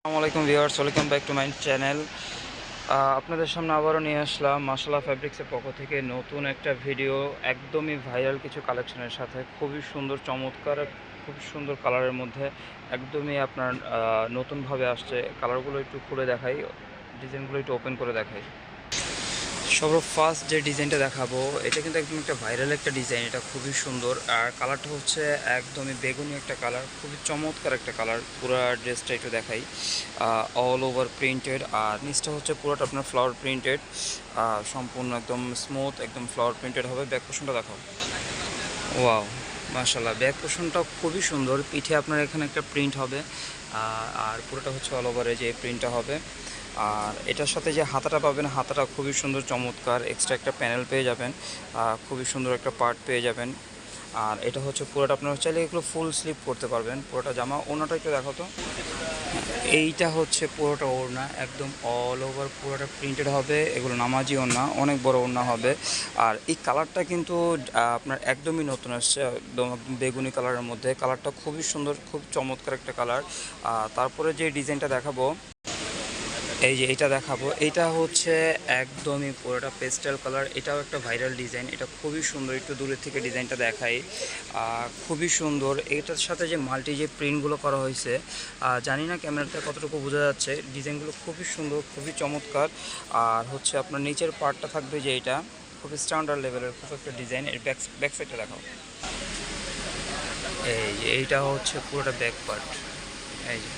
আসসালামু আলাইকুম viewers, welcome back to my channel. আপনাদের সামনে আবারও নিয়ে আসলাম মাশাআল্লাহ ফ্যাব্রিক্সের পক্ষ থেকে নতুন একটা ভিডিও, একদমই ভাইরাল কিছু কালেকশনের সাথে। খুবই সুন্দর, চমৎকার, খুব সুন্দর কালারের মধ্যে একদমই আপনার নতুনভাবে আসছে। কালারগুলো একটু খুলে দেখাই, ডিজাইনগুলো একটু ওপেন করে দেখাই। ফার্স্ট যে ডিজাইনটা দেখাবো, এটা কিন্তু একদম একটা ভাইরাল একটা ডিজাইন। এটা খুবই সুন্দর, আর কালারটা হচ্ছে একদমই বেগুনি একটা কালার, খুবই চমৎকার একটা কালার। পুরো ড্রেসটা একটু দেখাই, অল ওভার প্রিন্টেড, আর নিচটা হচ্ছে পুরোটা আপনার ফ্লাওয়ার প্রিন্টেড, সম্পূর্ণ একদম স্মুথ, একদম ফ্লাওয়ার প্রিন্টেড হবে। ব্যাক পোর্শনটা দেখাও। ওয়াও, মাশাআল্লাহ, ব্যাক পোর্শনটা খুবই সুন্দর। পিঠে আপনার এখানে একটা প্রিন্ট হবে, আর পুরোটা হচ্ছে অল ওভারে যে প্রিন্টটা হবে। আর এটার সাথে যে হাতাটা পাবেন, হাতাটা খুবই সুন্দর, চমৎকার। এক্সট্রা একটা প্যানেল পেয়ে যাবেন, খুবই সুন্দর একটা পার্ট পেয়ে যাবেন। আর এটা হচ্ছে পুরোটা আপনার চাইলে এগুলো ফুল স্লিপ করতে পারবেন। পুরোটা জামা, ওড়নাটা একটু দেখো তো। এইটা হচ্ছে পুরোটা ওড়না, একদম অল ওভার পুরোটা প্রিন্টেড হবে। এগুলো নামাজি ওড়না, অনেক বড় ওড়না হবে। আর এই কালারটা কিন্তু আপনার একদমই নতুন আসছে, একদম বেগুনি কালারের মধ্যে। কালারটা খুবই সুন্দর, খুব চমৎকার একটা কালার। তারপরে যে ডিজাইনটা দেখাবো, এই যে এটা দেখাবো, এটা হচ্ছে একদমই পুরোটা পেস্টেল কালার। এটাও একটা ভাইরাল ডিজাইন, এটা খুবই সুন্দর। একটু দূরের থেকে ডিজাইনটা দেখাই, খুবই সুন্দর। এটার সাথে যে মাল্টি যে প্রিন্টগুলো করা হয়েছে, জানি না ক্যামেরাতে কতটুকু বোঝা যাচ্ছে। ডিজাইনগুলো খুবই সুন্দর, খুবই চমৎকার। আর হচ্ছে আপনার নিচের পার্টটা থাকবে যে এটা খুবই স্ট্যান্ডার্ড লেভেলের, খুব একটা ডিজাইন। এর ব্যাক সাইডটা দেখাও। এই যে এইটা হচ্ছে পুরোটা ব্যাক পার্ট, এই যে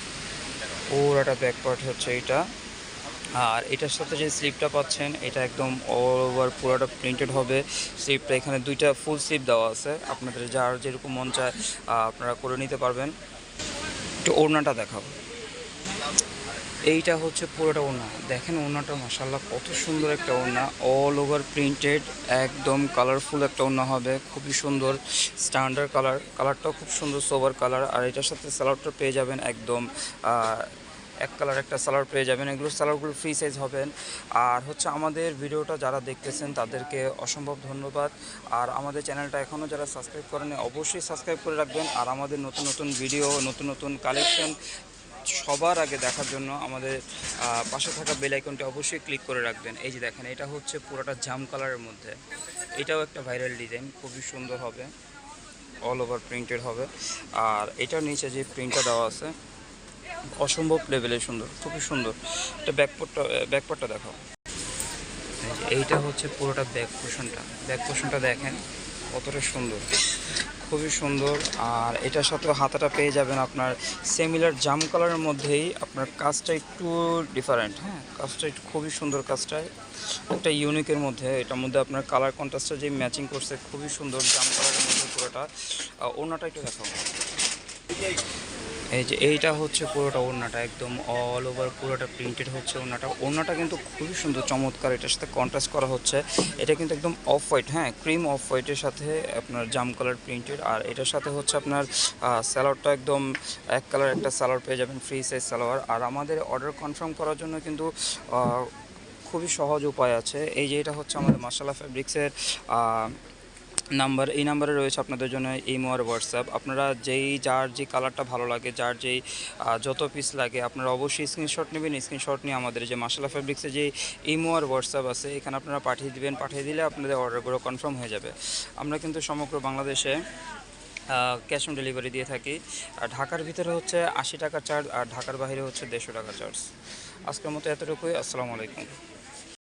পুরোটা ব্যাক পার্ট হচ্ছে এইটা। আর এটার সাথে যে স্লিপটা পাচ্ছেন, এটা একদম অল ওভার পুরোটা প্রিন্টেড হবে। স্লিপটা এখানে দুইটা ফুল স্লিপ দেওয়া আছে, আপনাদের যার যেরকম মন চায় আপনারা করে নিতে পারবেন। একটু ওড়নাটা দেখাবো। এইটা হচ্ছে পুরোটা ওড়না, দেখেন ওড়নাটা মাশাআল্লাহ কত সুন্দর একটা ওড়না, অল ওভার প্রিন্টেড, একদম কালারফুল একটা ওড়না হবে, খুবই সুন্দর স্ট্যান্ডার্ড কালার। কালারটাও খুব সুন্দর, সোবার কালার। আর এটার সাথে সালোয়ারটা পেয়ে যাবেন একদম এক কালার একটা সালোয়ার পেয়ে যাবেন। এগুলো সালোয়ারগুলো ফ্রি সাইজ হবেন। আর হচ্ছে আমাদের ভিডিওটা যারা দেখতেছেন তাদেরকে অসম্ভব ধন্যবাদ। আর আমাদের চ্যানেলটা এখনও যারা সাবস্ক্রাইব করেনি, অবশ্যই সাবস্ক্রাইব করে রাখবেন। আর আমাদের নতুন নতুন ভিডিও, নতুন নতুন কালেকশন সবার আগে দেখার জন্য আমাদের পাশে থাকা বেল আইকনটি অবশ্যই ক্লিক করে রাখবেন। এই যে দেখেন, এটা হচ্ছে পুরোটা জাম কালারের মধ্যে। এটাও একটা ভাইরাল ডিজাইন, খুবই সুন্দর হবে, অল ওভার প্রিন্টেড হবে। আর এটার নিচে যে প্রিন্টটা দেওয়া আছে, অসম্ভব লেভেলের সুন্দর, খুবই সুন্দর। এটা ব্যাকপার্টটা দেখাও। এইটা হচ্ছে পুরোটা ব্যাক পোর্শনটা দেখেন কতটা সুন্দর, খুবই সুন্দর। আর এটার সাথে হাতাটা পেয়ে যাবেন আপনার সিমিলার জাম কালারের মধ্যেই। আপনার কাজটা একটু ডিফারেন্ট, হ্যাঁ, কাজটা একটু খুবই সুন্দর। কাজটা একটা ইউনিকের মধ্যে, এটার মধ্যে আপনার কালার কন্ট্রাস্টটা যে ম্যাচিং করছে, খুবই সুন্দর জাম কালারের মধ্যে পুরোটা। ওড়নাটা একটু দেখাও। এই যে এইটা হচ্ছে পুরোটা ওড়নাটা, একদম অল ওভার পুরোটা প্রিন্টেড হচ্ছে ওড়নাটা। ওড়নাটা কিন্তু খুবই সুন্দর, চমৎকার। এটার সাথে কন্ট্রাস্ট করা হচ্ছে, এটা কিন্তু একদম অফ হোয়াইট, হ্যাঁ, ক্রিম অফ হোয়াইটের সাথে আপনার জাম কালার প্রিন্টেড। আর এটার সাথে হচ্ছে আপনার সালোয়ারটা একদম এক কালার একটা সালোয়ার পেয়ে যাবেন, ফ্রি সাইজ সালোয়ার। আর আমাদের অর্ডার কনফার্ম করার জন্য কিন্তু খুবই সহজ উপায় আছে। এই যে এটা হচ্ছে আমাদের মাশাআল্লাহ ফ্যাব্রিক্সের নাম্বার, এই নাম্বারে রয়েছে আপনাদের জন্য ইমো আর হোয়াটসঅ্যাপ। আপনারা যার যে কালারটা ভালো লাগে, যার যেই যত পিস লাগে, আপনারা অবশ্যই স্ক্রিনশট নেবেন। স্ক্রিনশট নিয়ে আমাদের যে মাশাআল্লাহ ফ্যাব্রিক্সে যে ইমো আর হোয়াটসঅ্যাপ আছে, এখানে আপনারা পাঠিয়ে দিবেন। পাঠিয়ে দিলে আপনাদের অর্ডারগুলো কনফার্ম হয়ে যাবে। আমরা কিন্তু সমগ্র বাংলাদেশে ক্যাশ অন ডেলিভারি দিয়ে থাকি। আর ঢাকার ভিতরে হচ্ছে 80 টাকা চার্জ, আর ঢাকার বাইরে হচ্ছে 150 টাকা চার্জ। আজকের মতো এতটুকুই। আসসালামু আলাইকুম।